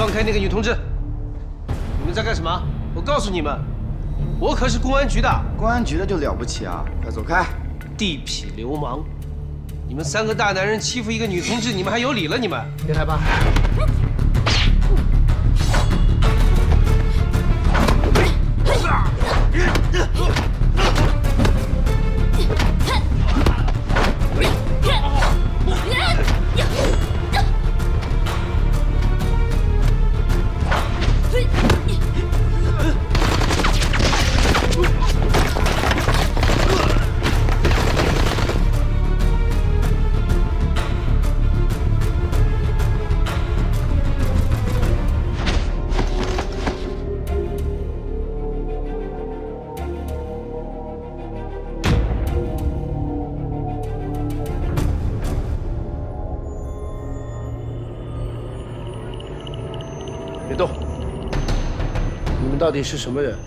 放开那个女同志！你们在干什么？我告诉你们，我可是公安局的。公安局的就了不起啊！快走开！地痞流氓！你们3个大男人欺负一个女同志，你们还有理了？你们别害怕。别动！你们到底是什么人？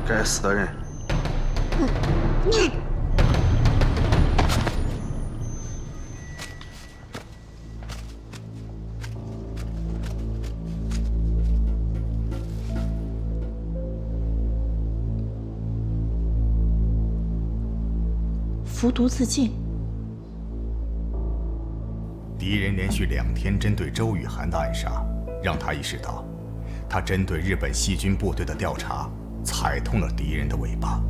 该死的人！服毒自尽。敌人连续2天针对周雨涵的暗杀，让他意识到，他针对日本细菌部队的调查踩痛了敌人的尾巴。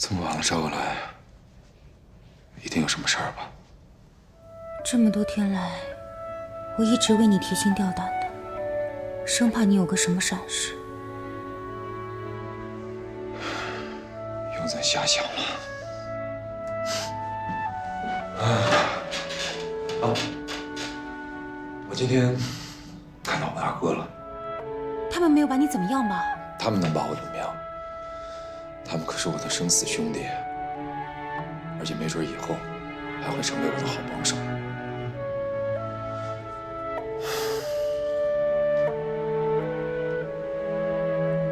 这么晚了找我来，一定有什么事儿吧？这么多天来，我一直为你提心吊胆的，生怕你有个什么闪失。又在瞎想了。我今天看到我大哥了。他们没有把你怎么样吧？他们能把我怎么样？他们可是我的生死兄弟，而且没准以后还会成为我的好帮手。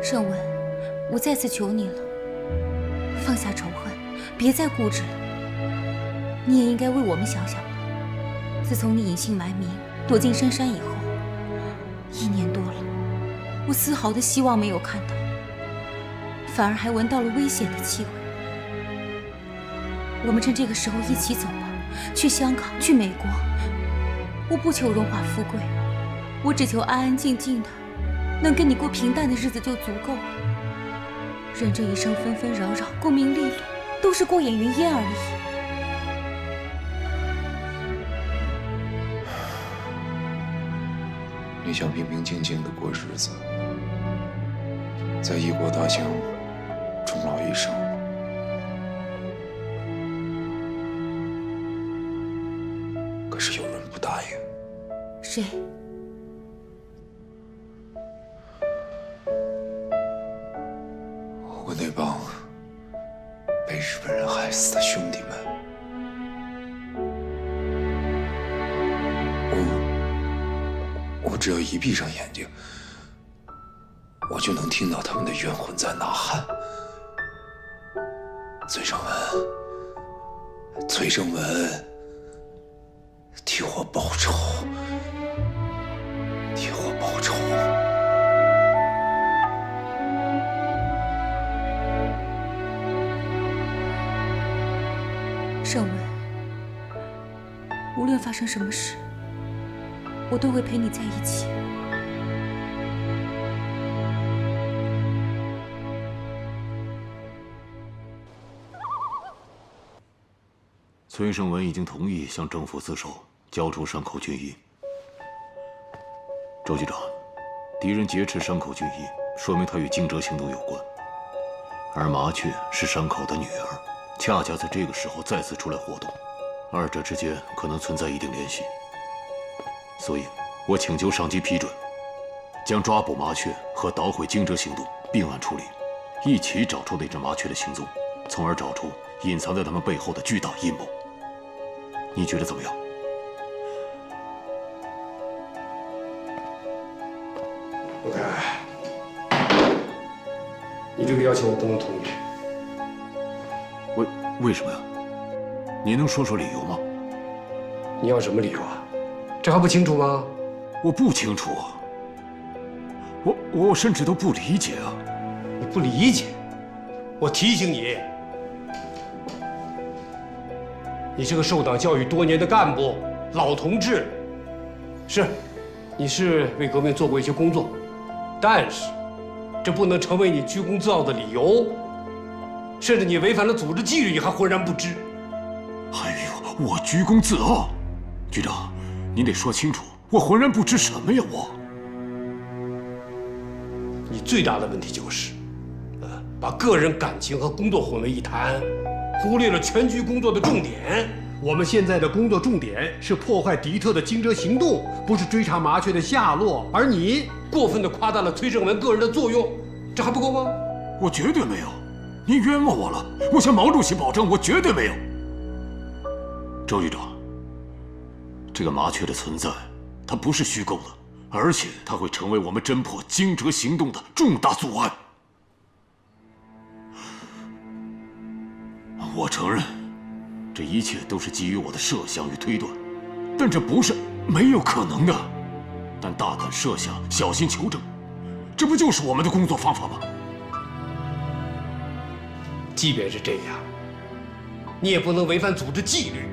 盛文，我再次求你了，放下仇恨，别再固执了。你也应该为我们想想了。自从你隐姓埋名躲进深山以后，1年多了，我丝毫的希望没有看到。反而还闻到了危险的气味。我们趁这个时候一起走吧，去香港，去美国。我不求荣华富贵，我只求安安静静的，能跟你过平淡的日子就足够了。人这一生纷纷扰扰，功名利禄，都是过眼云烟而已。你想平平静静的过日子，在异国他乡终老一生，可是有人不答应。谁？我那帮被日本人害死的兄弟们，我只要一闭上眼睛，我就能听到他们的冤魂在呐喊。崔胜文，崔胜文，替我报仇，替我报仇。盛文，无论发生什么事，我都会陪你在一起。崔胜文已经同意向政府自首，交出山口俊一。周局长，敌人劫持山口俊一，说明他与惊蛰行动有关，而麻雀是山口的女儿，恰恰在这个时候再次出来活动，二者之间可能存在一定联系。所以，我请求上级批准，将抓捕麻雀和捣毁惊蛰行动并案处理，一起找出那只麻雀的行踪，从而找出隐藏在他们背后的巨大阴谋。你觉得怎么样？陆凯，你这个要求我不能同意。为什么呀？你能说说理由吗？你要什么理由啊？这还不清楚吗？我不清楚啊。我甚至都不理解啊。你不理解？我提醒你，你是个受党教育多年的干部，老同志。是，你是为革命做过一些工作，但是这不能成为你居功自傲的理由。甚至你违反了组织纪律，你还浑然不知。哎呦，我居功自傲？局长，您得说清楚，我浑然不知什么呀？你最大的问题就是，把个人感情和工作混为一谈，忽略了全局工作的重点。我们现在的工作重点是破坏敌特的惊蛰行动，不是追查麻雀的下落。而你过分地夸大了崔胜文个人的作用，这还不够吗？我绝对没有。您冤枉我了！我向毛主席保证，我绝对没有。周局长，这个麻雀的存在，它不是虚构的，而且它会成为我们侦破惊蛰行动的重大阻碍。我承认，这一切都是基于我的设想与推断，但这不是没有可能的。但大胆设想，小心求证，这不就是我们的工作方法吗？即便是这样，你也不能违反组织纪律。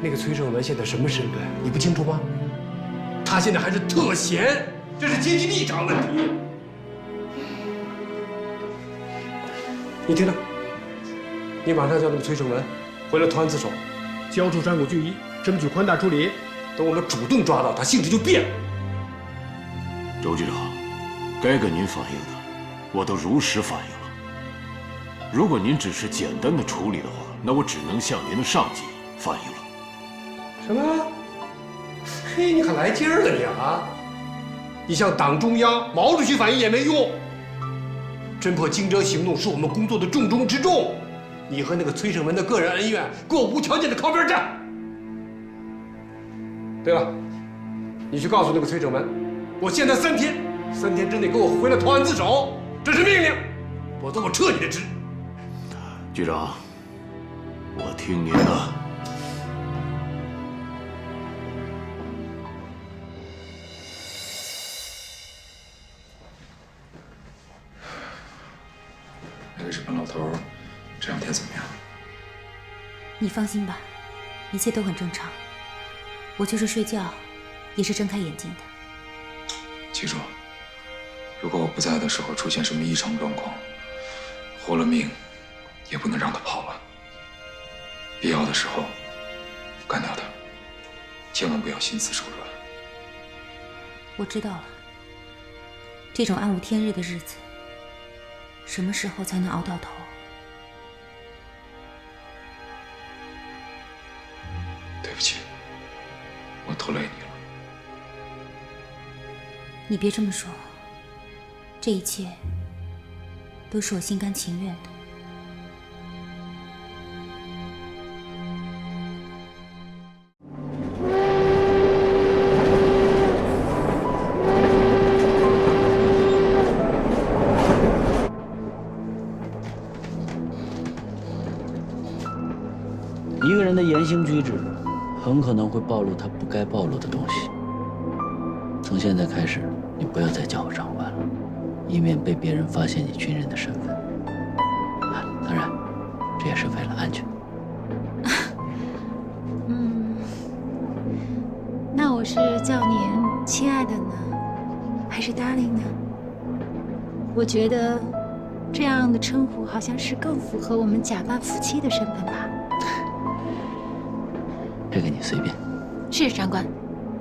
那个崔胜文现在什么身份，你不清楚吗？他现在还是特闲，这是阶级立场问题。你听着，你马上叫那个崔胜文回来投案自首，交出山谷俊一，争取宽大处理。等我们主动抓到他，性质就变了。周局长，该跟您反映的，我都如实反映了。如果您只是简单的处理的话，那我只能向您的上级反映了。什么？嘿，你可来劲儿了你啊！你向党中央、毛主席反映也没用。侦破惊蛰行动是我们工作的重中之重，你和那个崔胜文的个人恩怨，给我无条件的靠边站。对了，你去告诉那个崔胜文，我现在3天之内给我回来投案自首，这是命令，否则我撤你的职。局长，我听您的。那个日本老头这2天怎么样？你放心吧，一切都很正常。我就是睡觉，也是睁开眼睛的。记住，如果我不在的时候出现什么异常状况，活了命也不能让他跑了。必要的时候干掉他，千万不要心慈手软。我知道了。这种暗无天日的日子，什么时候才能熬到头？对不起，我拖累你了。你别这么说，这一切都是我心甘情愿的。一个人的言行举止，很可能会暴露他不该暴露的东西。从现在开始，你不要再叫我长官了，以免被别人发现你军人的身份。当然，这也是为了安全。那我是叫您亲爱的呢，还是 darling 呢？我觉得这样的称呼好像是更符合我们假扮夫妻的身份吧。这个你随便。是长官，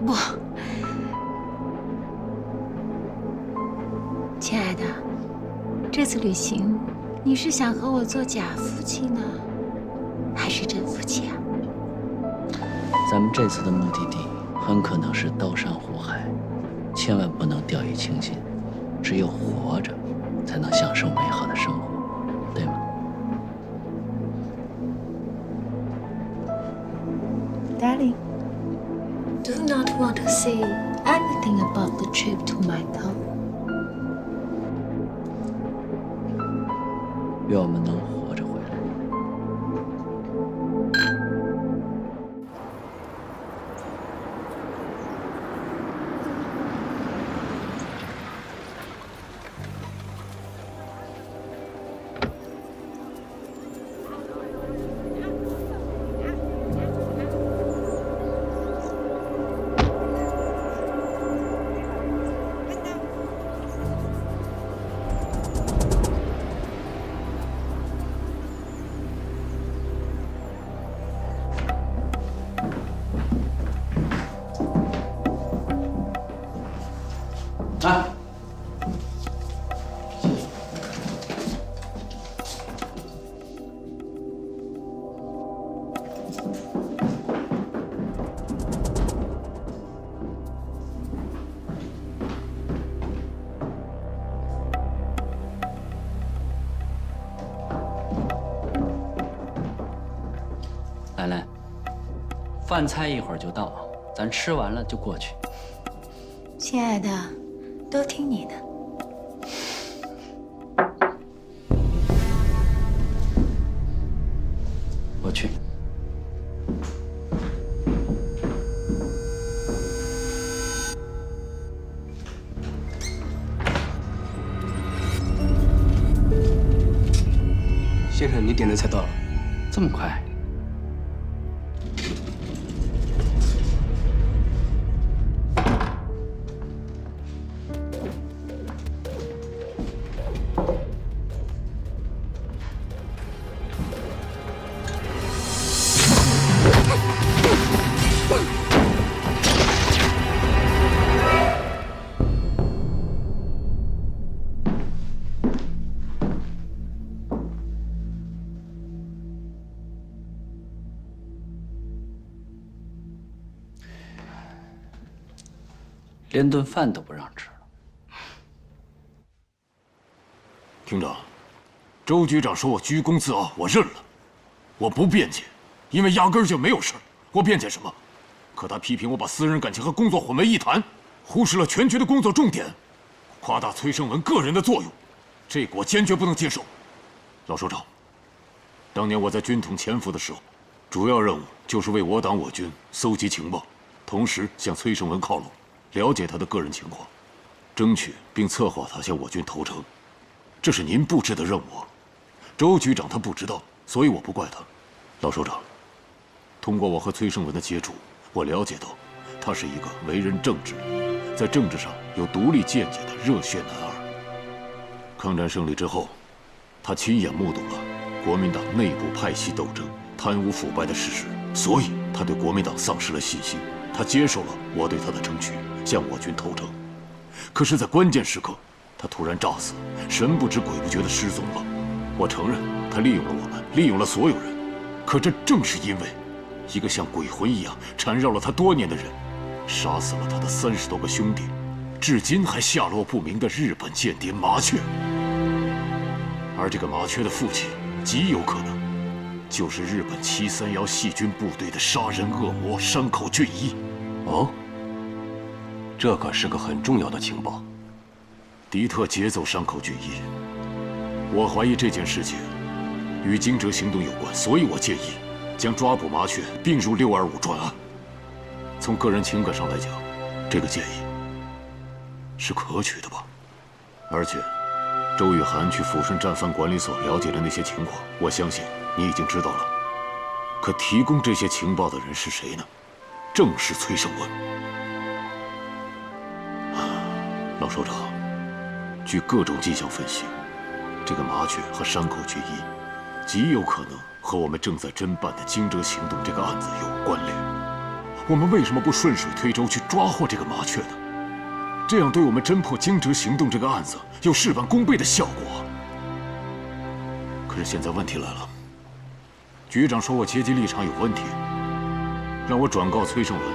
不，亲爱的，这次旅行你是想和我做假夫妻呢，还是真夫妻啊？咱们这次的目的地很可能是刀山火海，千万不能掉以轻心。只有活着，才能享受美好的生活，对吗 Darling, do not want to say anything about the trip to my town. 愿我们能活着回来。啊！兰兰，饭菜一会儿就到，咱吃完了就过去。亲爱的，都听你的。我去。先生，你点的菜到了。这么快？连顿饭都不让吃了。厅长，周局长说我居功自傲，我认了，我不辩解，因为压根儿就没有事儿，我辩解什么？可他批评我把私人感情和工作混为一谈，忽视了全局的工作重点，夸大崔胜文个人的作用，这个我坚决不能接受。老首长，当年我在军统潜伏的时候，主要任务就是为我党我军搜集情报，同时向崔胜文靠拢。了解他的个人情况，争取并策划他向我军投诚，这是您布置的任务。周局长他不知道，所以我不怪他。老首长，通过我和崔胜文的接触，我了解到，他是一个为人正直，在政治上有独立见解的热血男儿。抗战胜利之后，他亲眼目睹了国民党内部派系斗争、贪污腐败的事实，所以他对国民党丧失了信心。他接受了我对他的争取，向我军投诚。可是，在关键时刻，他突然诈死，神不知鬼不觉地失踪了。我承认，他利用了我们，利用了所有人。可这正是因为一个像鬼魂一样缠绕了他多年的人，杀死了他的30多个兄弟，至今还下落不明的日本间谍麻雀。而这个麻雀的父亲，极有可能就是日本731细菌部队的杀人恶魔山口俊一。哦，这可是个很重要的情报。敌特劫走山口俊一，我怀疑这件事情与惊蛰行动有关，所以我建议将抓捕麻雀并入625专案。从个人情感上来讲，这个建议是可取的吧？而且，周雨涵去抚顺战犯管理所了解的那些情况，我相信你已经知道了。可提供这些情报的人是谁呢？正是崔胜文。老首长，据各种迹象分析，这个麻雀和山口俊一极有可能和我们正在侦办的惊蛰行动这个案子有关联。我们为什么不顺水推舟去抓获这个麻雀呢？这样对我们侦破惊蛰行动这个案子有事半功倍的效果。可是现在问题来了，局长说我阶级立场有问题，让我转告崔胜文，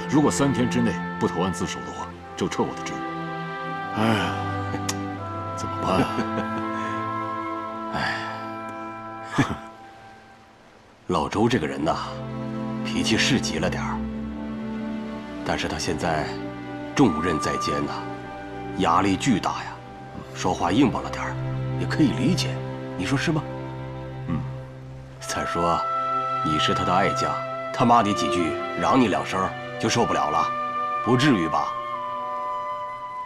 如果3天之内不投案自首的话，就撤我的职。哎，怎么办啊？老周这个人呐，脾气是急了点儿，但是他现在重任在肩呐，压力巨大呀，说话硬邦了点儿，也可以理解，你说是吗？再说，你是他的爱将，他骂你几句，嚷你2声就受不了了，不至于吧？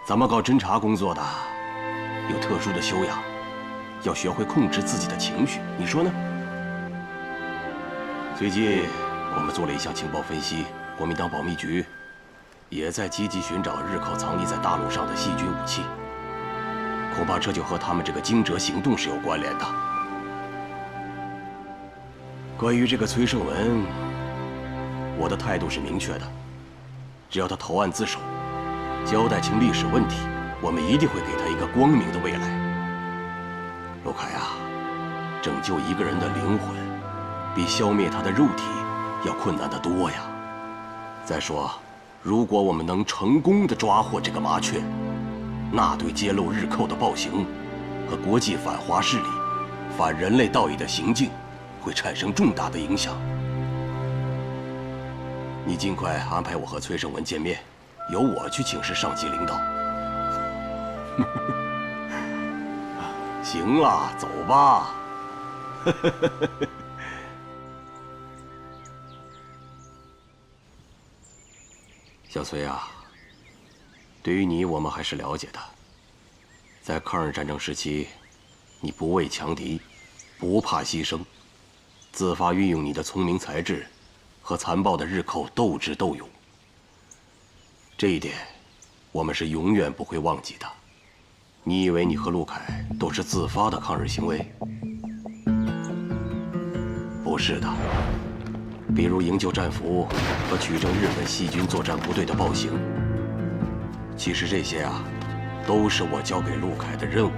咱们搞侦查工作的，有特殊的修养，要学会控制自己的情绪，你说呢？最近我们做了一项情报分析，国民党保密局也在积极寻找日寇藏匿在大陆上的细菌武器，恐怕这就和他们这个惊蛰行动是有关联的。关于这个崔胜文，我的态度是明确的，只要他投案自首，交代清历史问题，我们一定会给他一个光明的未来。陆凯啊，拯救一个人的灵魂，比消灭他的肉体要困难得多呀。再说，如果我们能成功地抓获这个麻雀，那对揭露日寇的暴行和国际反华势力、反人类道义的行径会产生重大的影响。你尽快安排我和崔胜文见面，由我去请示上级领导。行了，走吧。小崔啊，对于你，我们还是了解的。在抗日战争时期，你不畏强敌，不怕牺牲，自发运用你的聪明才智，和残暴的日寇斗智斗勇。这一点，我们是永远不会忘记的。你以为你和陆凯都是自发的抗日行为？不是的。比如营救战俘和取证日本细菌作战部队的暴行，其实这些啊，都是我交给陆凯的任务。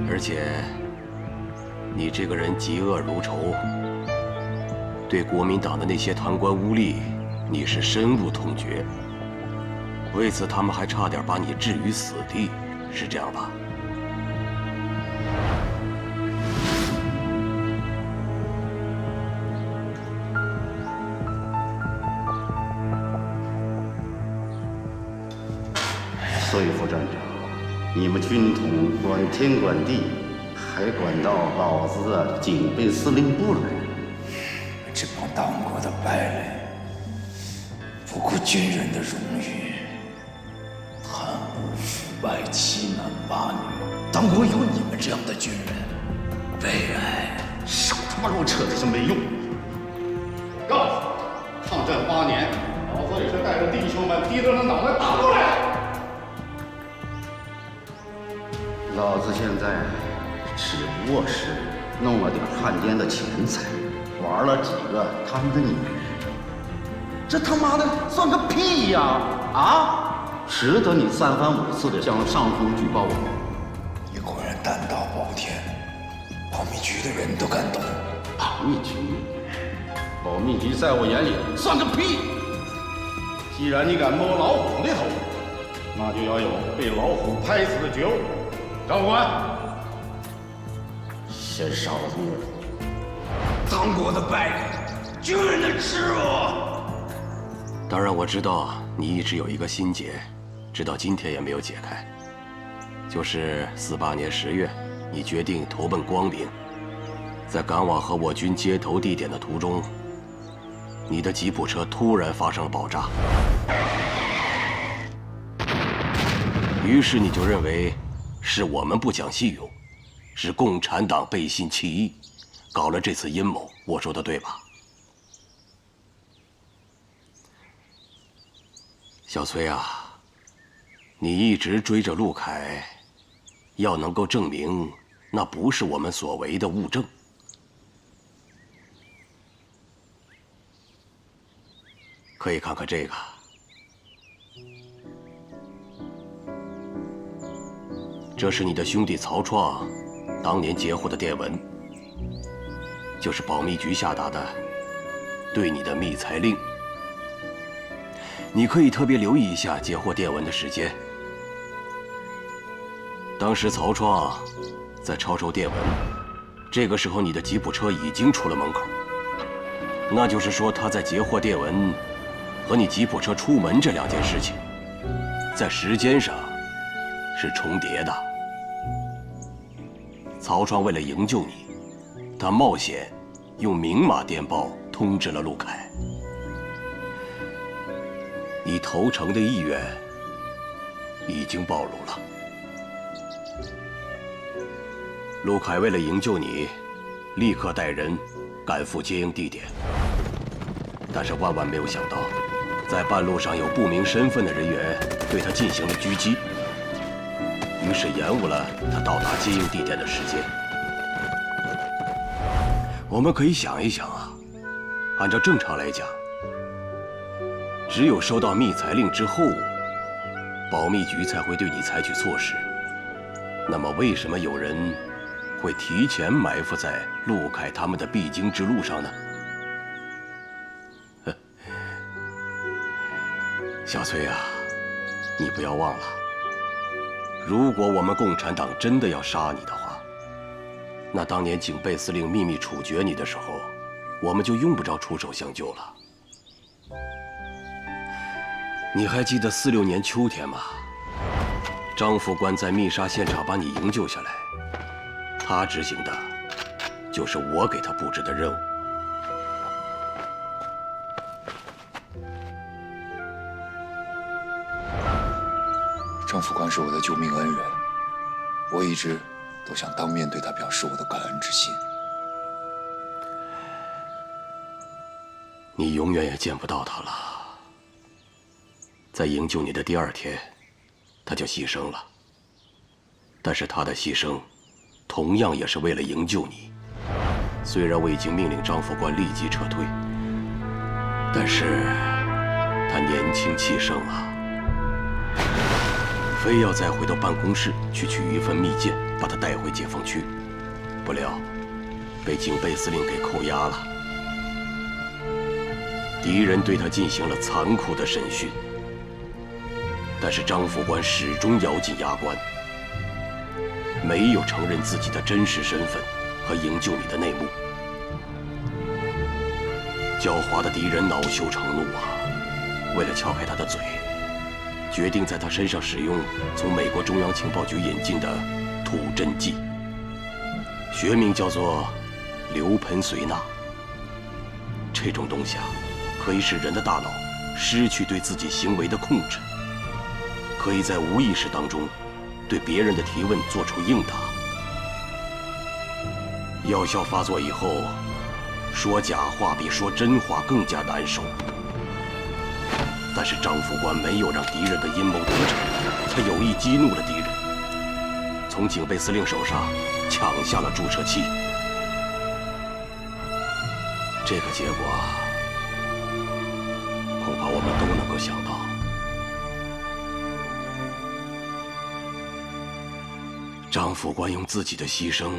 而且，你这个人嫉恶如仇，对国民党的那些贪官污吏，你是深恶痛绝。为此，他们还差点把你置于死地，是这样吧？所以，副站长，你们军统管天管地，还管到老子的警备司令部来。这帮当过的败类，不顾军人的荣誉，贪污腐败、欺男霸女。当国有你们这样的军人，悲哀。少他妈乱扯，这是没用。告诉抗战8年，老子也是带着弟兄们低着脑袋打过来。老子现在只不过是弄了点汉奸的钱财，玩了几个他们的女人，这他妈的算个屁呀！啊，值得你3番5次的向上峰举报我吗？你果然单刀暴天，保密局的人都敢动。保密局，保密局在我眼里算个屁！既然你敢摸老虎的头，那就要有被老虎拍死的觉悟。长官，先杀了他们！当国的败类，军人的耻辱！当然，我知道你一直有一个心结，直到今天也没有解开。就是48年10月，你决定投奔光明，在赶往和我军接头地点的途中，你的吉普车突然发生了爆炸，于是你就认为是我们不讲信用，是共产党背信弃义，搞了这次阴谋。我说的对吧？小崔啊，你一直追着陆凯，要能够证明那不是我们所为的物证。可以看看这个。这是你的兄弟曹创当年截获的电文，就是保密局下达的对你的密裁令。你可以特别留意一下截获电文的时间。当时曹创在抄收电文，这个时候你的吉普车已经出了门口，那就是说他在截获电文和你吉普车出门这两件事情，在时间上是重叠的。曹创为了营救你，他冒险用明码电报通知了陆凯。你投诚的意愿已经暴露了。陆凯为了营救你，立刻带人赶赴接应地点，但是万万没有想到，在半路上有不明身份的人员对他进行了狙击，于是延误了他到达接应地点的时间。我们可以想一想啊，按照正常来讲，只有收到密裁令之后，保密局才会对你采取措施。那么为什么有人会提前埋伏在陆凯他们的必经之路上呢？小崔啊，你不要忘了，如果我们共产党真的要杀你的话，那当年警备司令秘密处决你的时候，我们就用不着出手相救了。你还记得46年秋天吗？张副官在密杀现场把你营救下来，他执行的就是我给他布置的任务。张副官是我的救命恩人，我一直都想当面对他表示我的感恩之心。你永远也见不到他了。在营救你的第2天，他就牺牲了。但是他的牺牲，同样也是为了营救你。虽然我已经命令张副官立即撤退，但是他年轻气盛啊，非要再回到办公室去取一份密件，把他带回解放区。不料被警备司令给扣押了。敌人对他进行了残酷的审讯，但是张副官始终咬紧牙关，没有承认自己的真实身份和营救你的内幕。狡猾的敌人恼羞成怒啊，为了撬开他的嘴，决定在他身上使用从美国中央情报局引进的吐真剂，学名叫做硫苯水钠。这种东西啊，可以使人的大脑失去对自己行为的控制，可以在无意识当中对别人的提问做出应答。药效发作以后，说假话比说真话更加难受。但是张副官没有让敌人的阴谋得逞，他有意激怒了敌人，从警备司令手上抢下了注射器。这个结果啊，恐怕我们都能够想到。张副官用自己的牺牲，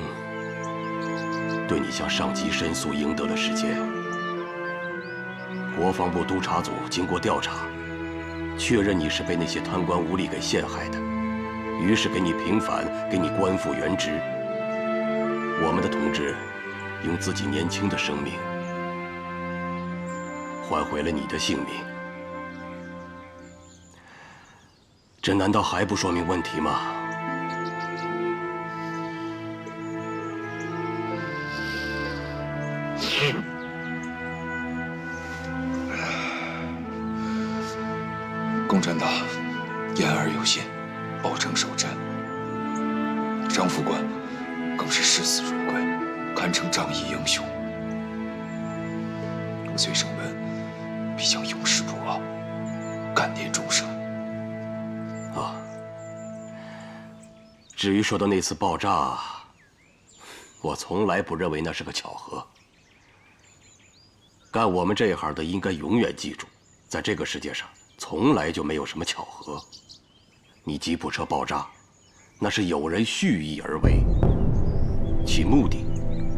对你向上级申诉赢得了时间。国防部督察组经过调查，确认你是被那些贪官污吏给陷害的，于是给你平反，给你官复原职。我们的同志用自己年轻的生命换回了你的性命，这难道还不说明问题吗？共产党言而有信，保证守战。张副官更是视死如归，堪称仗义英雄。我崔胜文必将永世不忘，感念终生。啊，至于说到那次爆炸，我从来不认为那是个巧合。干我们这一行的应该永远记住，在这个世界上从来就没有什么巧合。你吉普车爆炸，那是有人蓄意而为，其目的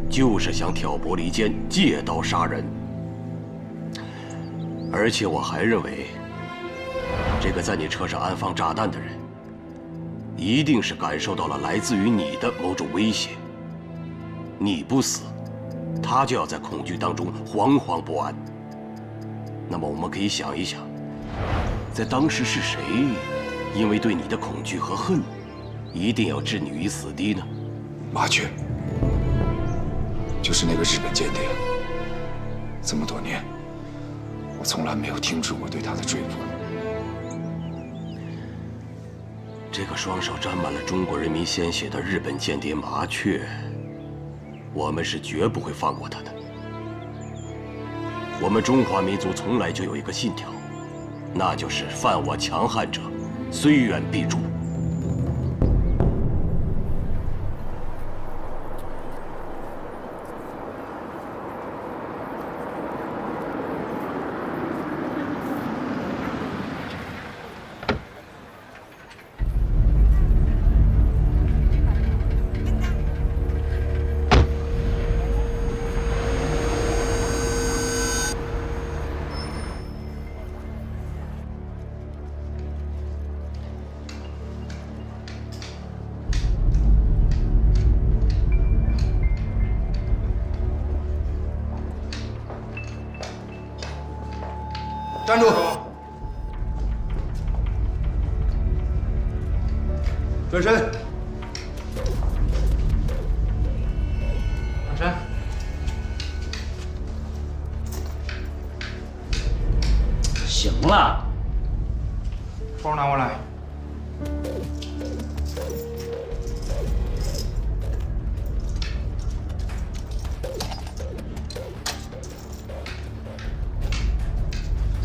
就是想挑拨离间，借刀杀人。而且我还认为，这个在你车上安放炸弹的人，一定是感受到了来自于你的某种威胁。你不死，他就要在恐惧当中惶惶不安。那么我们可以想一想，在当时是谁因为对你的恐惧和恨，一定要置你于死地呢？麻雀，就是那个日本间谍。这么多年，我从来没有停止过对他的追捕。这个双手沾满了中国人民鲜血的日本间谍麻雀，我们是绝不会放过他的。我们中华民族从来就有一个信条，那就是犯我强悍者，虽远必诛。站住！转身！上山！行了，包拿过来。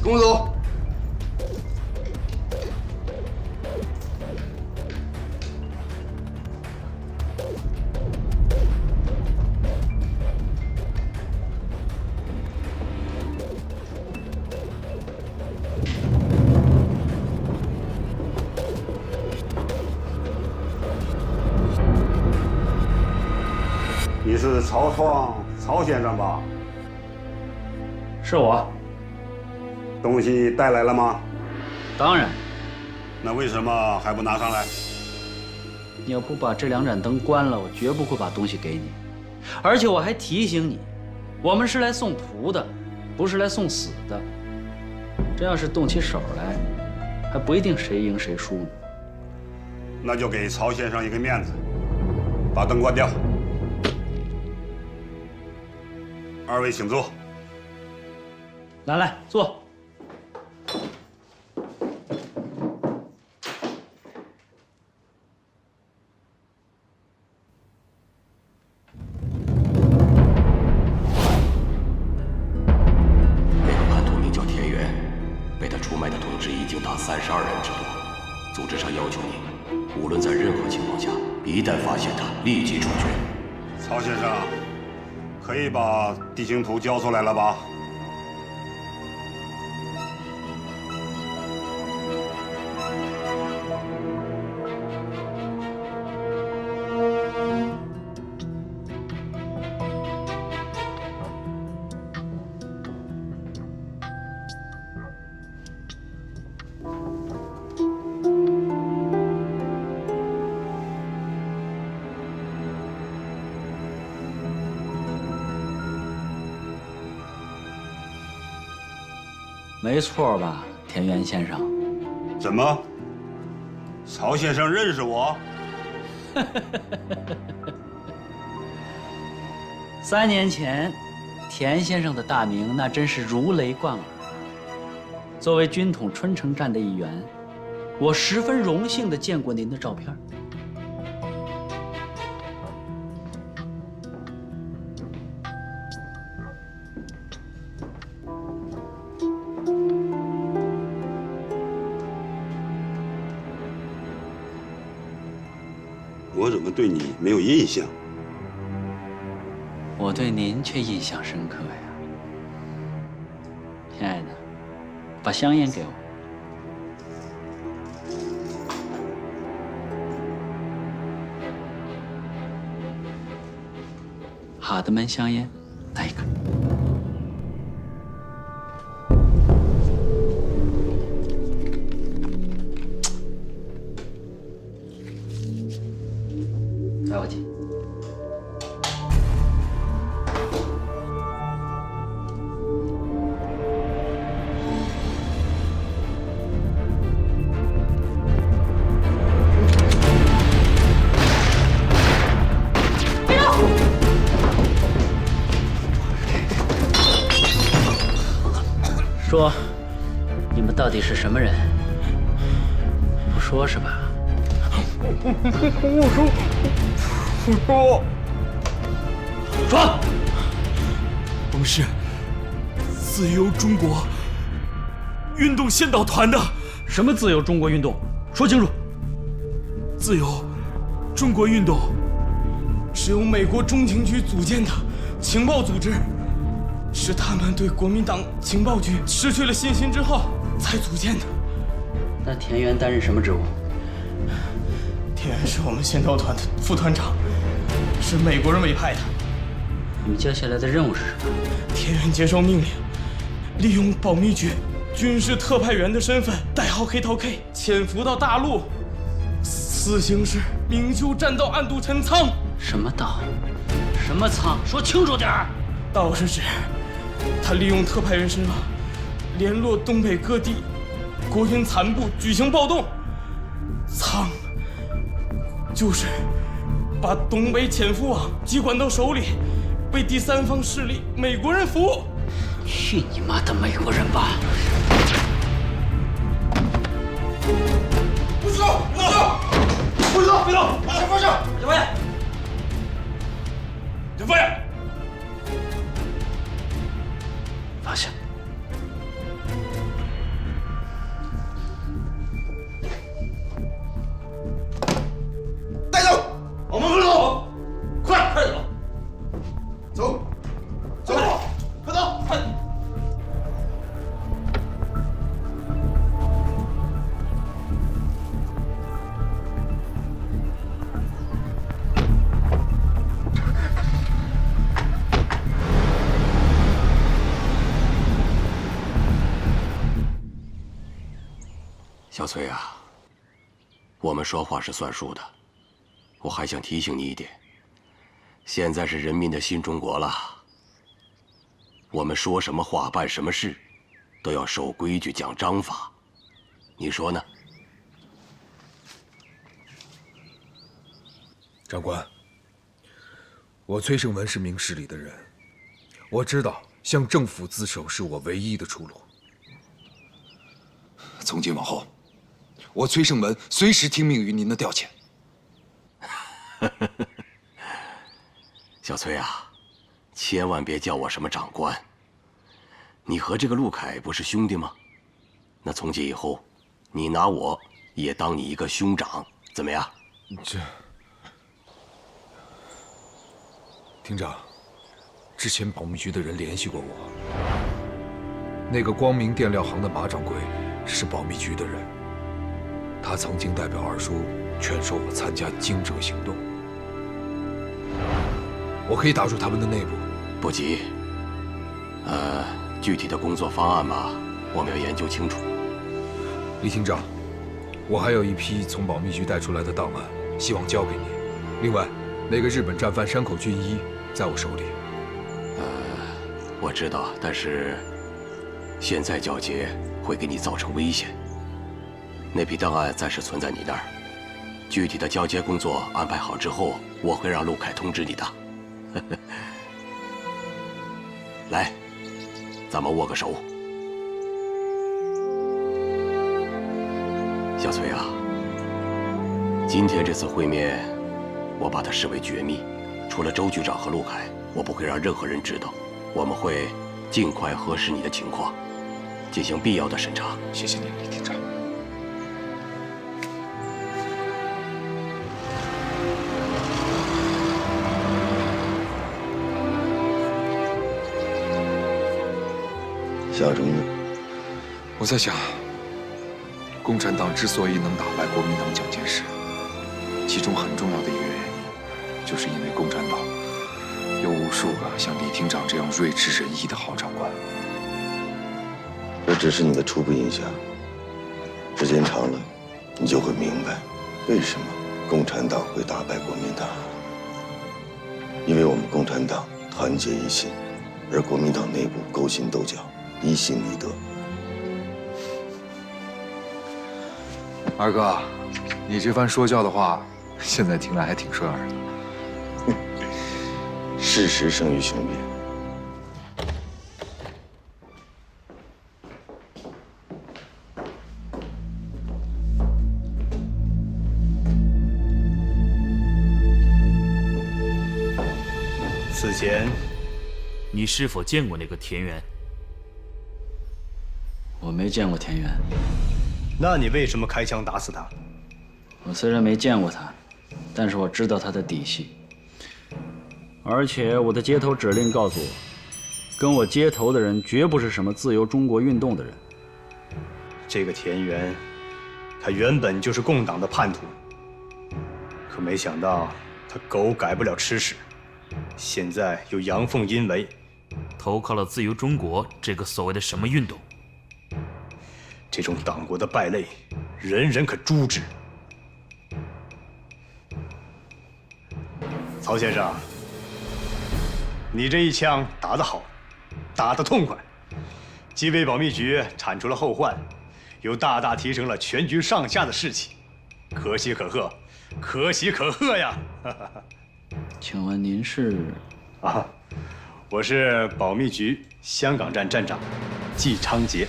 跟我走。你是曹创曹先生吧？是我。东西带来了吗？当然。那为什么还不拿上来？你要不把这2盏灯关了，我绝不会把东西给你。而且我还提醒你，我们是来送仆的，不是来送死的。真要是动起手来，还不一定谁赢谁输呢。那就给曹先生一个面子，把灯关掉。2位请坐。来，坐。那个叛徒名叫田园，被他出卖的同志已经达32人之多。组织上要求你们，无论在任何情况下，一旦发现他，立即处决。曹先生，可以把地形图交出来了吧？没错吧，田园先生？怎么？曹先生认识我？3年前，田先生的大名那真是如雷贯耳。作为军统春城站的一员，我十分荣幸地见过您的照片。我怎么对你没有印象？我对您却印象深刻呀，亲爱的，把香烟给我。卡德门香烟，来一根。拿过去。说，你们到底是什么人？不说是吧？我说。说，我们是自由中国运动先导团的。什么自由中国运动？说清楚。自由中国运动是由美国中情局组建的情报组织，是他们对国民党情报局失去了信心之后才组建的。那田园担任什么职务？田园是我们先导团的副团长，是美国人委派的。你们接下来的任务是什么？田园接受命令，利用保密局军事特派员的身份，代号黑桃 K， 潜伏到大陆。此行是明修栈道，暗度陈仓。什么道？什么仓？说清楚点儿。道是指他利用特派员身份，联络东北各地国军残部举行暴动。仓就是把东北潜伏网接管到手里，为第三方势力美国人服务。去你妈的美国人吧！不许动！不许动！不许动！别动！先放下！先放下！先放下！放下！带走！往门口走！快走！走！走！快走！快！小崔啊，我们说话是算数的。我还想提醒你一点，现在是人民的新中国了。我们说什么话、办什么事，都要守规矩、讲章法。你说呢？长官，我崔胜文是明事理的人，我知道向政府自首是我唯一的出路。从今往后，我崔胜文随时听命于您的调遣。小崔啊，千万别叫我什么长官。你和这个陆凯不是兄弟吗？那从今以后，你拿我也当你一个兄长，怎么样？厅长，之前保密局的人联系过我，那个光明电料行的马掌柜是保密局的人，他曾经代表二叔劝说我参加惊蛰行动。我可以打入他们的内部。不急，具体的工作方案嘛，我们要研究清楚。李厅长，我还有一批从保密局带出来的档案，希望交给你。另外，那个日本战犯山口俊一在我手里。我知道，但是现在交接会给你造成危险。那批档案暂时存在你那儿，具体的交接工作安排好之后，我会让陆凯通知你的。来，咱们握个手。小崔啊，今天这次会面，我把它视为绝密，除了周局长和陆凯，我不会让任何人知道。我们会尽快核实你的情况，进行必要的审查。谢谢您，李厅长。小钟呢？我在想，共产党之所以能打败国民党蒋介石，其中很重要的一个原因，就是因为共产党有无数像李厅长这样睿智仁义的好长官。这只是你的初步印象，时间长了，你就会明白，为什么共产党会打败国民党。因为我们共产党团结一心，而国民党内部勾心斗角，离心离德。二哥，你这番说教的话，现在听来还挺顺耳的。事实胜于雄辩。此前，你是否见过那个田园？我没见过田园。那你为什么开枪打死他？我虽然没见过他，但是我知道他的底细。而且我的接头指令告诉我，跟我接头的人绝不是什么自由中国运动的人。这个田园，他原本就是共党的叛徒，可没想到他狗改不了吃屎，现在又阳奉阴违，投靠了自由中国这个所谓的什么运动。这种党国的败类，人人可诛之。曹先生，你这一枪打得好，打得痛快，既为保密局铲除了后患，又大大提升了全局上下的士气，可喜可贺，可喜可贺呀！请问您是？啊，我是保密局香港站站长季昌杰。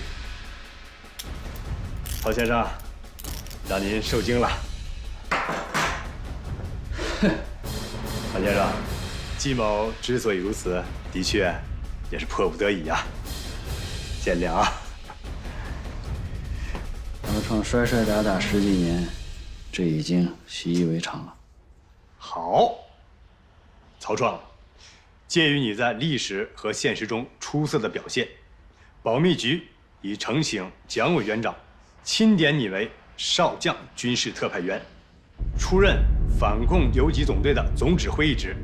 曹先生，让您受惊了。曹先生，季某之所以如此，的确也是迫不得已啊，见谅啊。曹创摔摔打打十几年，这已经习以为常了。好，曹创，鉴于你在历史和现实中出色的表现，保密局已呈请蒋委员长钦点你为少将军事特派员，出任反共游击总队的总指挥一职，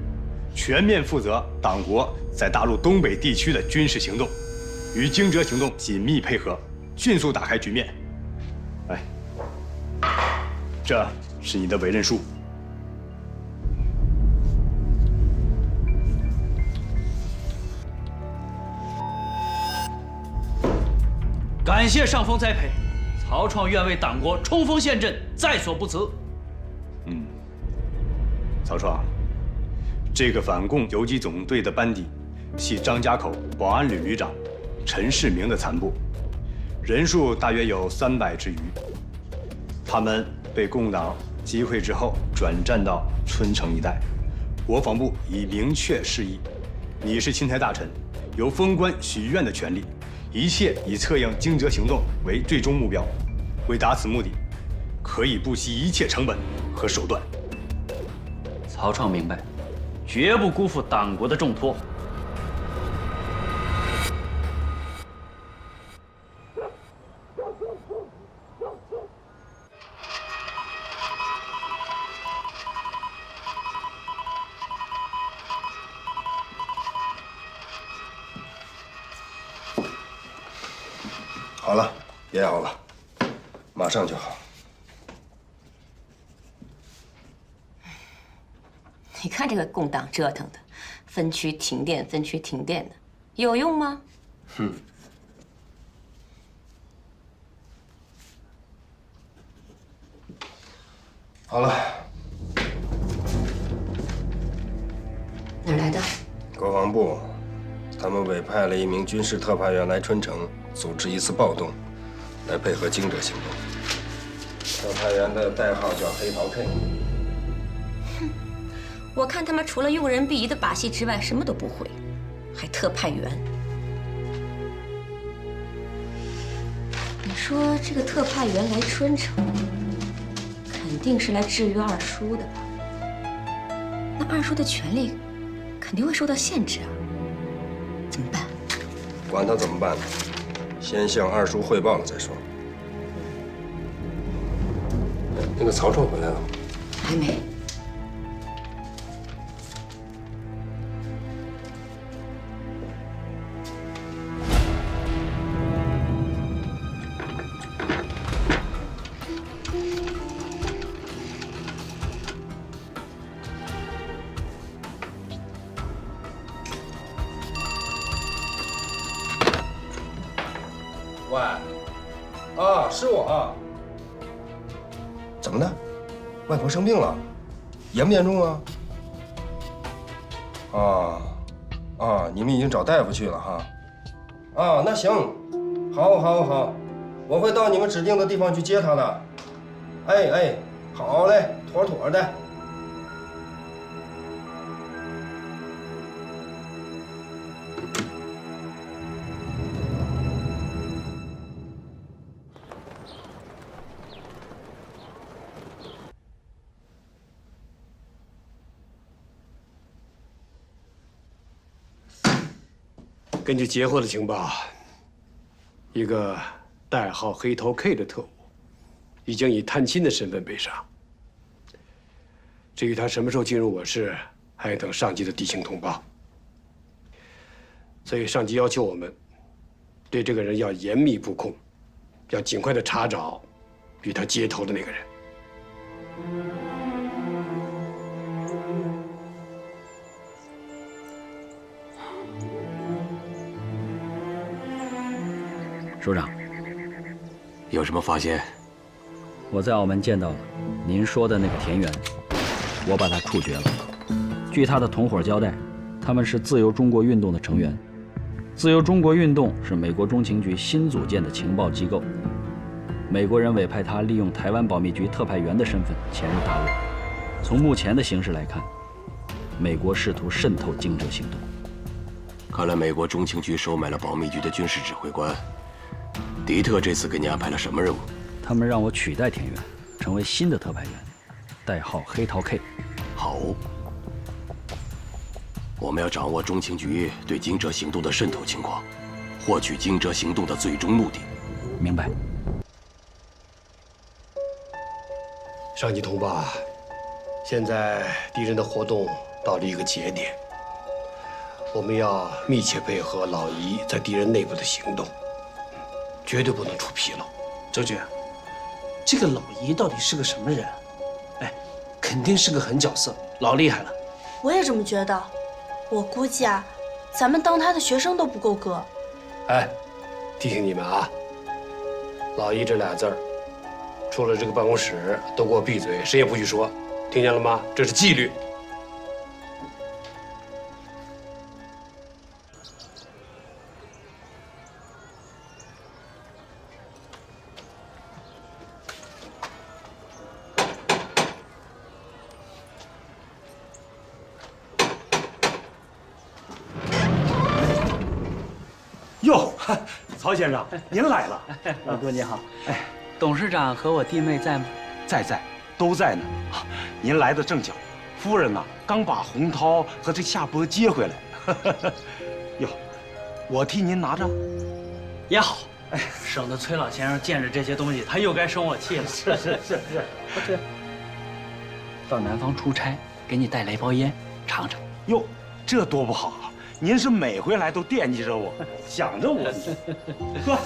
全面负责党国在大陆东北地区的军事行动，与惊蛰行动紧密配合，迅速打开局面。来，这是你的委任书。感谢上峰栽培，曹创愿为党国冲锋陷阵，在所不辞。曹创，这个反共游击总队的班底系张家口保安旅旅长陈世明的残部，人数大约有300之余。他们被共党击溃之后，转战到春城一带。国防部已明确示意，你是钦差大臣，有封官许愿的权利，一切以策应惊蛰行动为最终目标。为达此目的，可以不惜一切成本和手段。曹创明白，绝不辜负党国的重托。好了，编好了，马上就好。你看这个共党折腾的，分区停电，分区停电的，有用吗？哼。好了。哪来的？国防部，他们委派了一名军事特派员来春城，组织一次暴动，来配合惊蛰行动。特派员的代号叫黑桃 K。我看他们除了用人必疑的把戏之外，什么都不会，还特派员。你说这个特派员来春城，肯定是来制约二叔的吧？那二叔的权力肯定会受到限制啊，怎么办？管他怎么办呢？先向二叔汇报了再说。那个曹创回来了吗？还没。是我啊。怎么的？外婆生病了，严不严重啊？你们已经找大夫去了哈。那行，好，我会到你们指定的地方去接她的。哎，好嘞，妥的。根据截获的情报，一个代号黑头 K 的特务，已经以探亲的身份被杀。至于他什么时候进入我市，还等上级的地形通报。所以上级要求我们对这个人要严密布控，要尽快的查找与他接头的那个人。首长，有什么发现？我在澳门见到了您说的那个田园，我把他处决了。据他的同伙交代，他们是自由中国运动的成员。自由中国运动是美国中情局新组建的情报机构，美国人委派他利用台湾保密局特派员的身份潜入大陆。从目前的形势来看，美国试图渗透惊蛰行动。看来美国中情局收买了保密局的军事指挥官。迪特这次给你安排了什么任务？他们让我取代田园，成为新的特派员，代号黑桃 K。好，我们要掌握中情局对惊蛰行动的渗透情况，获取惊蛰行动的最终目的。明白。上级通报，现在敌人的活动到了一个节点，我们要密切配合老姨在敌人内部的行动。绝对不能出纰漏。周局，这个老姨到底是个什么人？哎，肯定是个狠角色，老厉害了。我也这么觉得。我估计啊，咱们当他的学生都不够格。哎，提醒你们啊，老姨这俩字儿，出了这个办公室都给我闭嘴，谁也不许说，听见了吗？这是纪律。哟，曹先生，您来了。老哥你好。哎，董事长和我弟妹在吗？在，都在呢。您来的正巧，夫人呐刚把洪涛和这夏波接回来。哟，我替您拿着。也好，哎，省得崔老先生见着这些东西，他又该生我气了。是。不是。到南方出差，给你带来一包烟，尝尝。哟，这多不好啊！您是每回来都惦记着我，想着我。呵，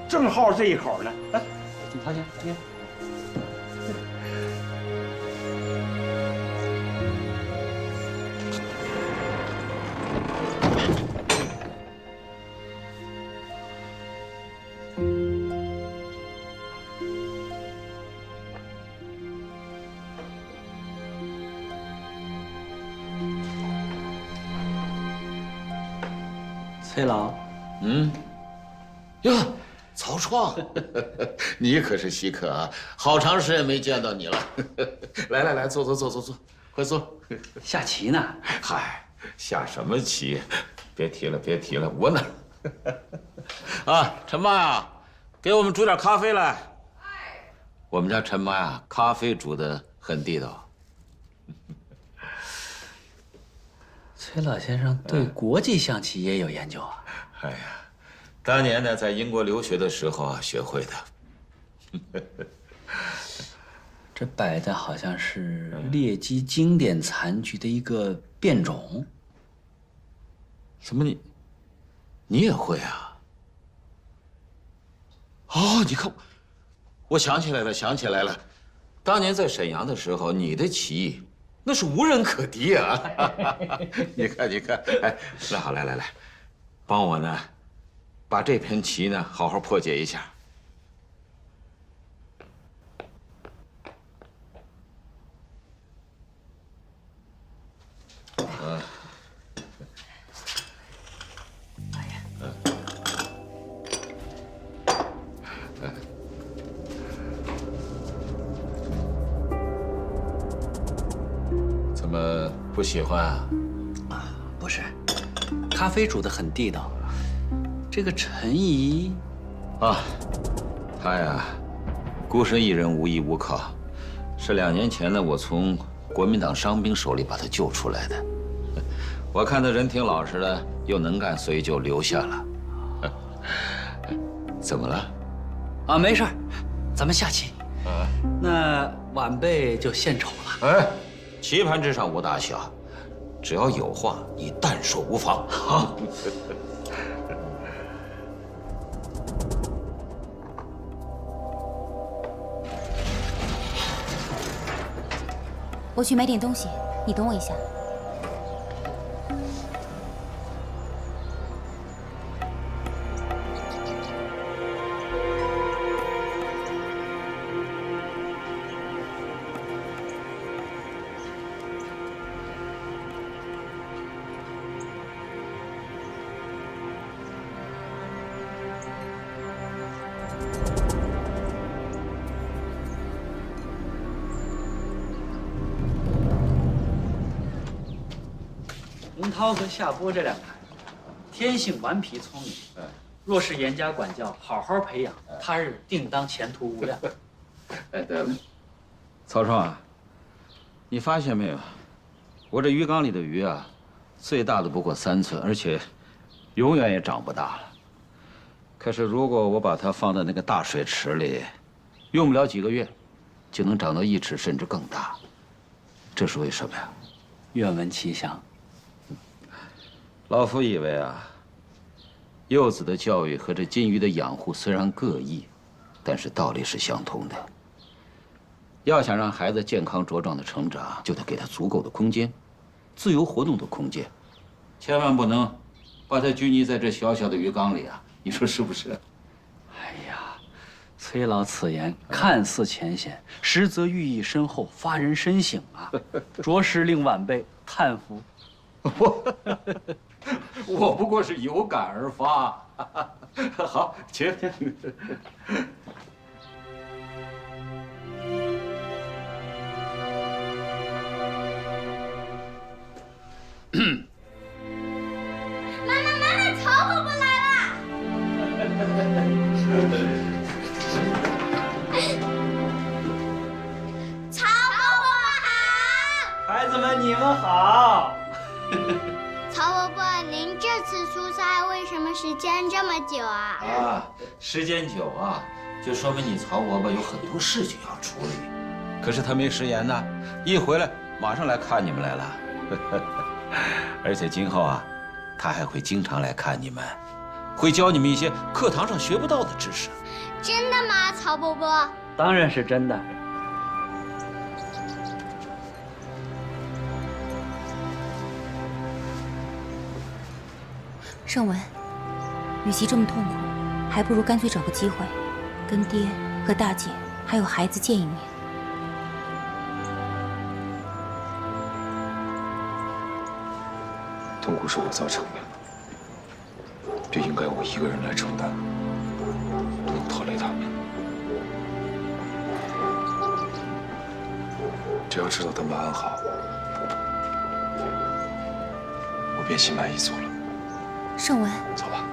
正好这一口呢。来，曹先生，崔老，哟，曹创，你可是稀客啊！好长时间没见到你了。来，坐，快坐。下棋呢？嗨，下什么棋？别提了，我哪？啊，陈妈呀，给我们煮点咖啡来。我们家陈妈呀，咖啡煮的很地道。崔老先生对国际象棋也有研究啊？哎呀，当年呢，在英国留学的时候啊，学会的。这摆的好像是猎鸡经典残局的一个变种。什么你也会啊？哦，你看，我想起来了，当年在沈阳的时候，你的棋艺那是无人可敌啊！你看，哎，那好，来，帮我呢，把这盘棋呢好好破解一下。么不喜欢啊？不是，咖啡煮得很地道。这个陈怡，啊，他呀，孤身一人，无依无靠，是2年前呢，我从国民党伤兵手里把他救出来的。我看他人挺老实的，又能干，所以就留下了。怎么了？啊，没事儿，咱们下棋。那晚辈就献丑了。哎，棋盘之上无大小，只要有话，你但说无妨。好。我去买点东西，你等我一下。洪涛和夏波这两个孩子，天性顽皮聪明，若是严加管教，好好培养，他日定当前途无量。哎，对了，曹创啊，你发现没有？我这鱼缸里的鱼啊，最大的不过3寸，而且永远也长不大了。可是如果我把它放在那个大水池里，用不了几个月，就能长到1尺甚至更大。这是为什么呀？愿闻其详。老夫以为啊，幼子的教育和这金鱼的养护虽然各异，但是道理是相通的。要想让孩子健康茁壮的成长，就得给他足够的空间，自由活动的空间，千万不能把他拘泥在这小小的鱼缸里啊！你说是不是？哎呀，崔老此言看似浅显，实则寓意深厚，发人深省啊，着实令晚辈叹服。我不过是有感而发。好，请。妈，曹伯伯来啦！曹伯伯好！孩子们，你们好。曹伯伯，您这次出差为什么时间这么久啊？啊，时间久啊，就说明你曹伯伯有很多事情要处理。可是他没食言呐，一回来马上来看你们来了。而且今后啊，他还会经常来看你们，会教你们一些课堂上学不到的知识。真的吗，曹伯伯？当然是真的。盛文，与其这么痛苦，还不如干脆找个机会，跟爹和大姐还有孩子见一面。痛苦是我造成的，就应该我一个人来承担，不能拖累他们。只要知道他们安好，我便心满意足了。盛文，走吧。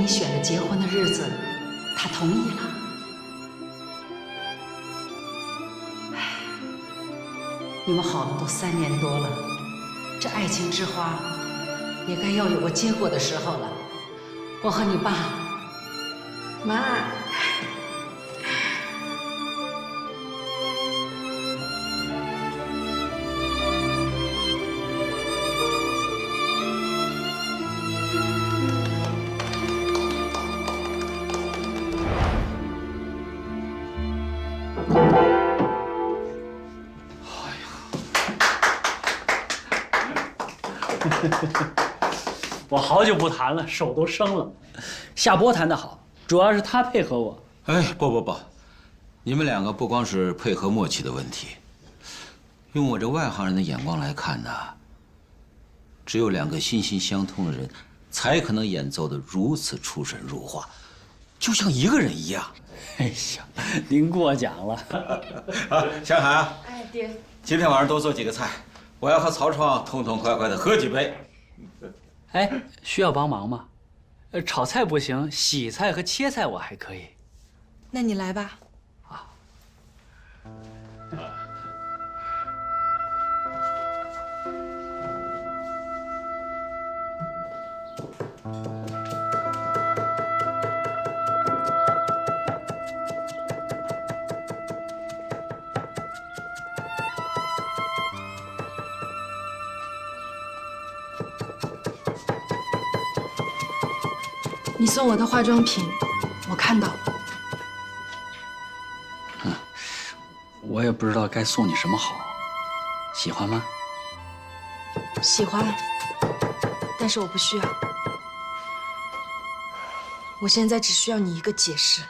你选了结婚的日子，他同意了。唉，你们好了都3年多了，这爱情之花也该要有个结果的时候了。我和你爸，妈。我好久不弹了，手都生了。夏波弹得好，主要是他配合我。哎，不，你们2个不光是配合默契的问题，用我这外行人的眼光来看呢，只有2个心心相通的人，才可能演奏得如此出神入化，就像一个人一样。哎呀，您过奖了。啊，香涵啊，哎，爹，今天晚上多做几个菜，我要和曹创痛痛快快的喝几杯。哎，需要帮忙吗？炒菜不行，洗菜和切菜我还可以。那你来吧。你送我的化妆品，我看到了。我也不知道该送你什么好，喜欢吗？喜欢，但是我不需要。我现在只需要你一个解释。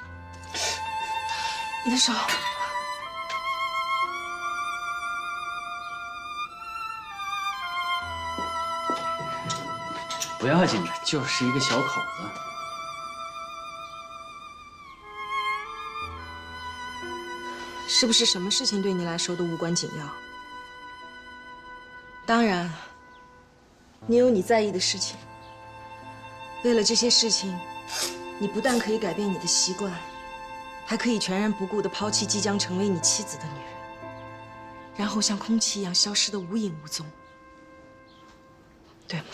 你的手。不要紧的，就是一个小口子。是不是什么事情对你来说都无关紧要？当然，你有你在意的事情。为了这些事情，你不但可以改变你的习惯，还可以全然不顾地抛弃即将成为你妻子的女人，然后像空气一样消失得无影无踪，对吗？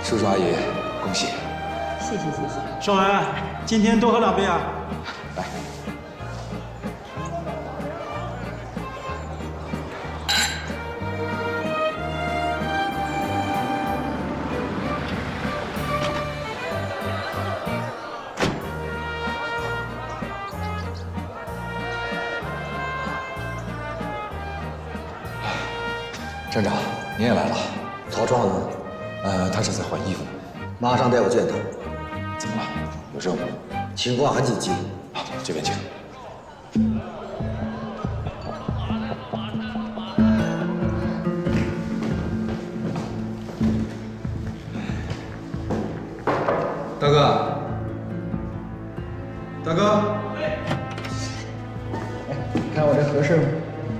叔叔阿姨，恭喜！谢谢。少文，今天多喝2杯啊！来。站长，您也来了。曹创呢？他是在换衣服。马上带我见他。怎么了？有任务？情况很紧急。好，这边请。大哥，大哥，你看我这合适吗？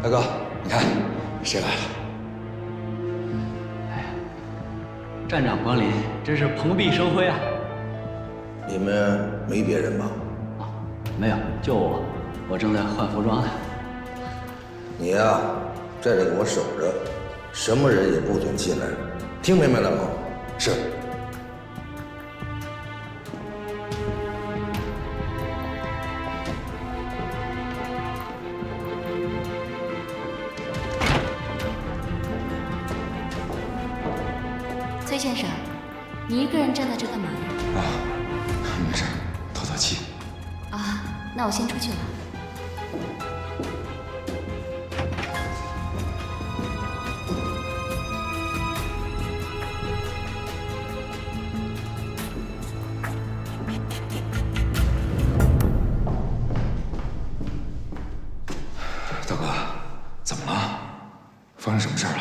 大哥，你看谁来了？站长光临，真是蓬荜生辉啊！你们没别人吧？没有，就我，我正在换服装呢。你呀，在这给我守着，什么人也不准进来，听明白了吗？是。崔先生，你一个人站在这干嘛呀？没事，透透气。啊，那我先出去了。大哥，怎么了？发生什么事了？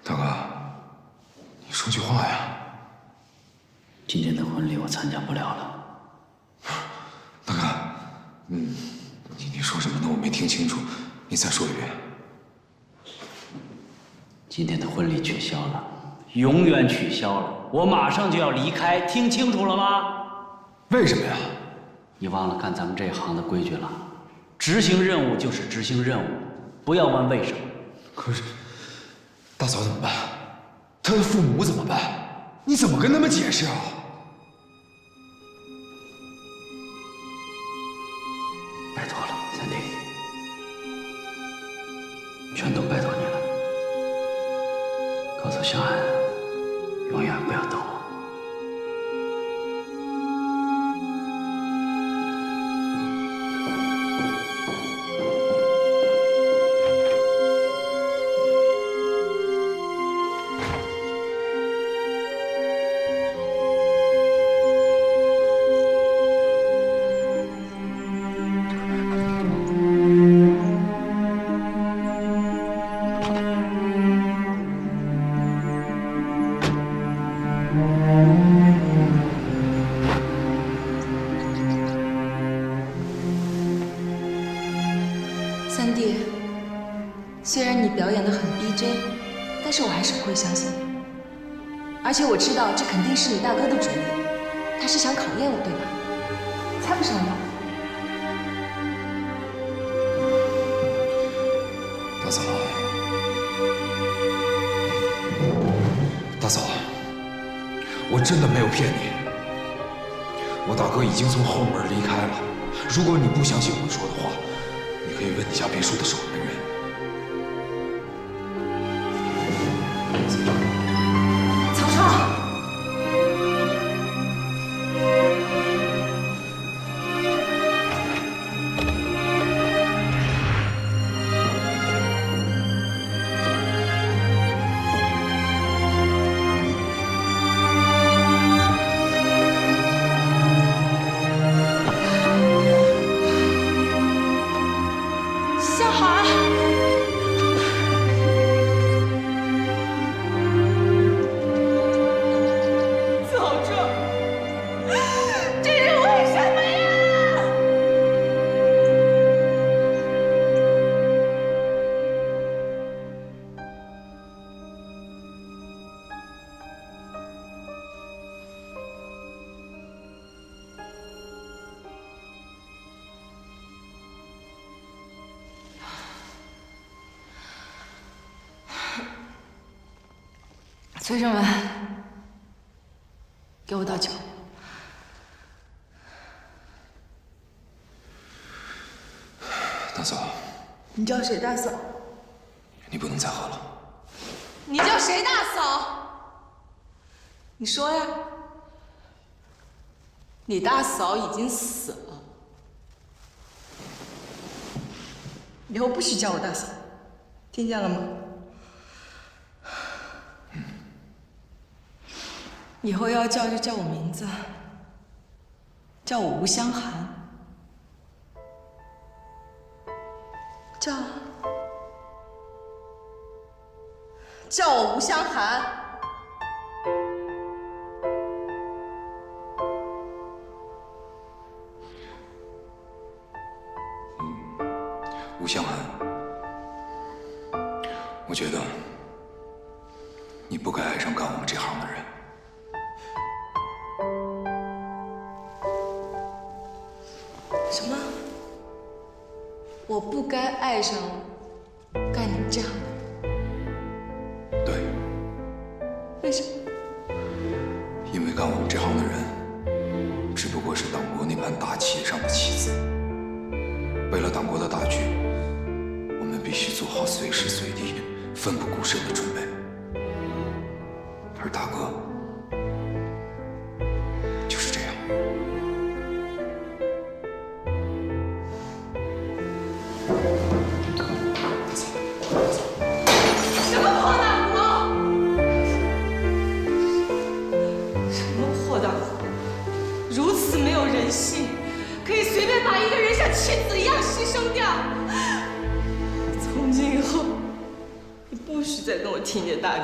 大哥。今天的婚礼我参加不了了。大哥，你说什么呢？我没听清楚，你再说一遍。今天的婚礼取消了，永远取消了。我马上就要离开，听清楚了吗？为什么呀？你忘了干咱们这行的规矩了？执行任务就是执行任务，不要问为什么。可是，大嫂怎么办？他的父母怎么办？你怎么跟他们解释啊？拜托了，三弟，全都拜托你了。告诉小安，永远不要等我。三弟，虽然你表演得很逼真，但是我还是不会相信你。而且我知道这肯定是你大哥的主意，他是想考验我，对吧？猜不上吧？大嫂，大嫂，我真的没有骗你，我大哥已经从后门离开了。如果你不相信我说的话，你可以问你家别墅的守门人。曹操，小孩。崔胜文，给我倒酒。大嫂，你叫谁大嫂？你不能再喝了。你叫谁大嫂？你说呀。你大嫂已经死了，以后不许叫我大嫂，听见了吗？以后要叫就叫我名字，叫我吴香寒。叫我吴香寒。吴香寒，我觉得你不该爱上干我们这行的人。什么？我不该爱上干你们这样的人？对。为什么？因为干我们这行的人，只不过是党国那盘大棋上的棋子。为了党国的大局，我们必须做好随时随地奋不顾身的准备。而大哥就是这样。什么破党国？什么破党国？如此没有人性，可以随便把一个人像妻子一样牺牲掉。从今以后，你不许再跟我提你的大哥，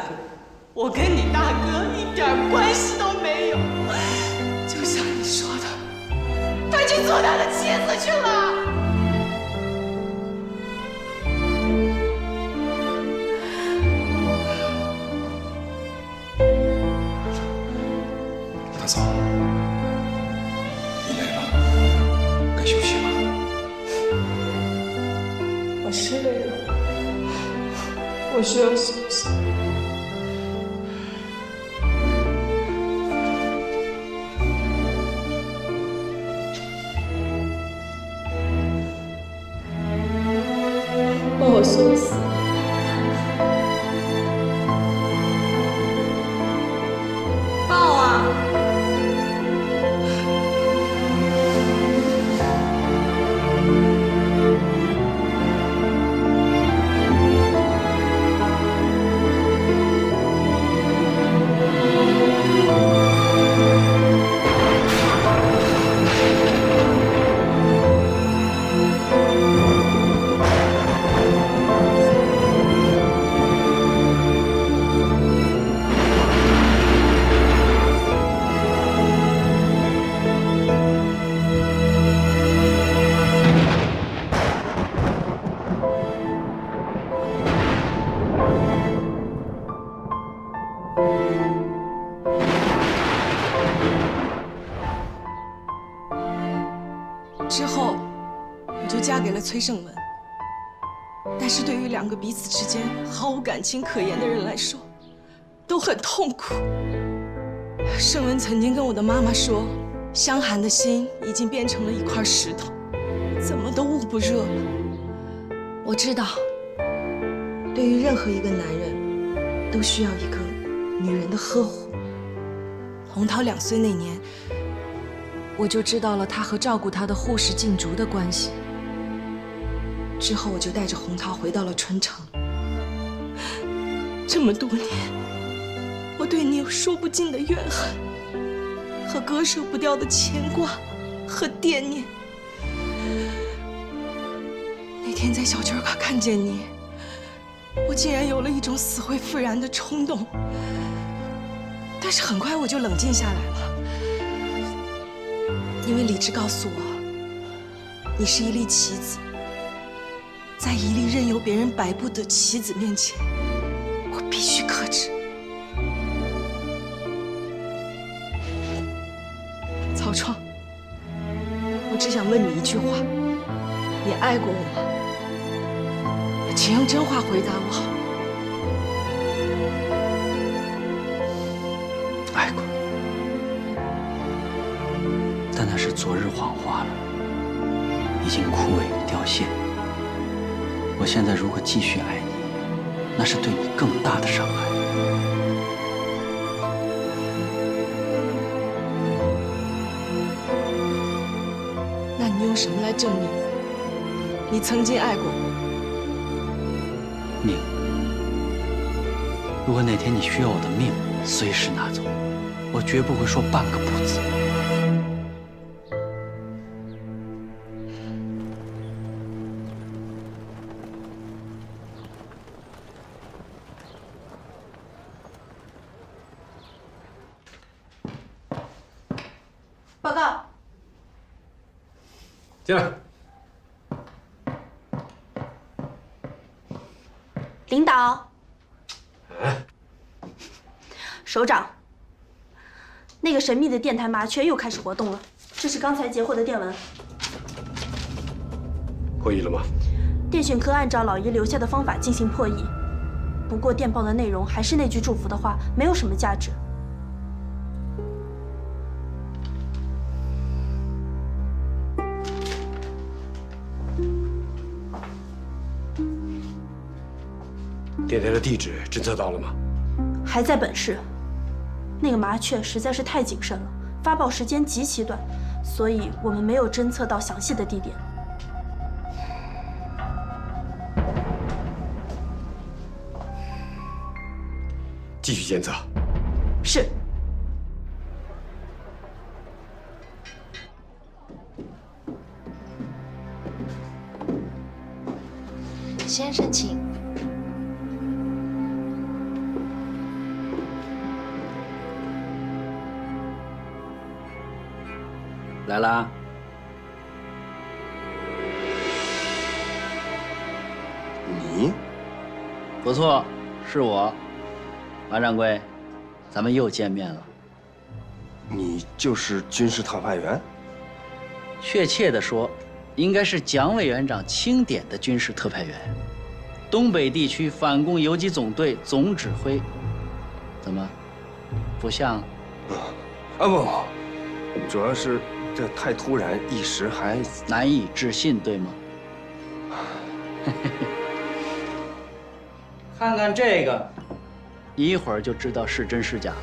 我跟你大哥一点关系都没有。就像你说的，他去做他的妻子去了。大嫂，你累了，该休息了。我是累了，我需要休息。帮我休息。抱啊！之后，我就嫁给了崔胜文。但是对于两个彼此之间毫无感情可言的人来说，都很痛苦。胜文曾经跟我的妈妈说，香寒的心已经变成了一块石头，怎么都捂不热了。我知道，对于任何一个男人，都需要一个女人的呵护。洪涛2岁那年，我就知道了他和照顾他的护士静竹的关系。之后，我就带着洪涛回到了春城。这么多年，我对你有说不尽的怨恨，和割舍不掉的牵挂和惦念。那天在小酒馆看见你，我竟然有了一种死灰复燃的冲动。但是很快我就冷静下来了，因为理智告诉我，你是一粒棋子，在一粒任由别人摆布的棋子面前，我必须克制。曹创，我只想问你一句话：你爱过我吗？请用真话回答我好。爱过，但那是昨日黄花了，已经枯萎凋谢。我现在如果继续爱你，那是对你更大的伤害。那你用什么来证明你曾经爱过我？命。如果哪天你需要我的命，随时拿走，我绝不会说半个不字。报告。进来。领导。首长，那个神秘的电台麻雀又开始活动了，这是刚才截获的电文。破译了吗？电讯科按照老爷留下的方法进行破译，不过电报的内容还是那句祝福的话，没有什么价值。电台的地址侦测到了吗？还在本市。那个麻雀实在是太谨慎了，发报时间极其短，所以我们没有侦测到详细的地点。继续监测。是。先生，请。来了啊！你？不错，是我，马掌柜，咱们又见面了。你就是军事特派员？确切地说，应该是蒋委员长钦点的军事特派员，东北地区反共游击总队总指挥。怎么，不像？不，主要是这太突然，一时还难以置信，对吗？看看这个，一会儿就知道是真是假了。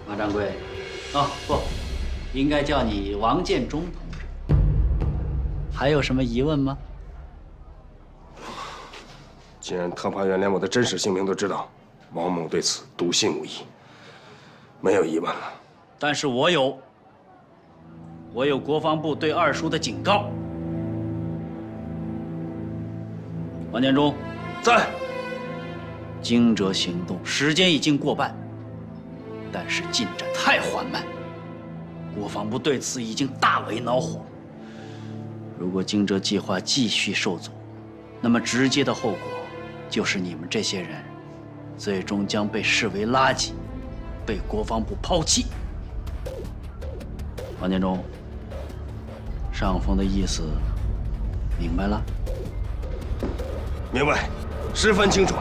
马掌柜，哦不，应该叫你王建中同志。还有什么疑问吗？既然特派员连我的真实姓名都知道，王某对此笃信无疑，没有疑问了。但是我有国防部对二叔的警告。王建中，在。惊蛰行动时间已经过半，但是进展太缓慢，国防部对此已经大为恼火。如果惊蛰计划继续受阻，那么直接的后果就是你们这些人最终将被视为垃圾，被国防部抛弃。王建中，上峰的意思明白了？明白，十分清楚。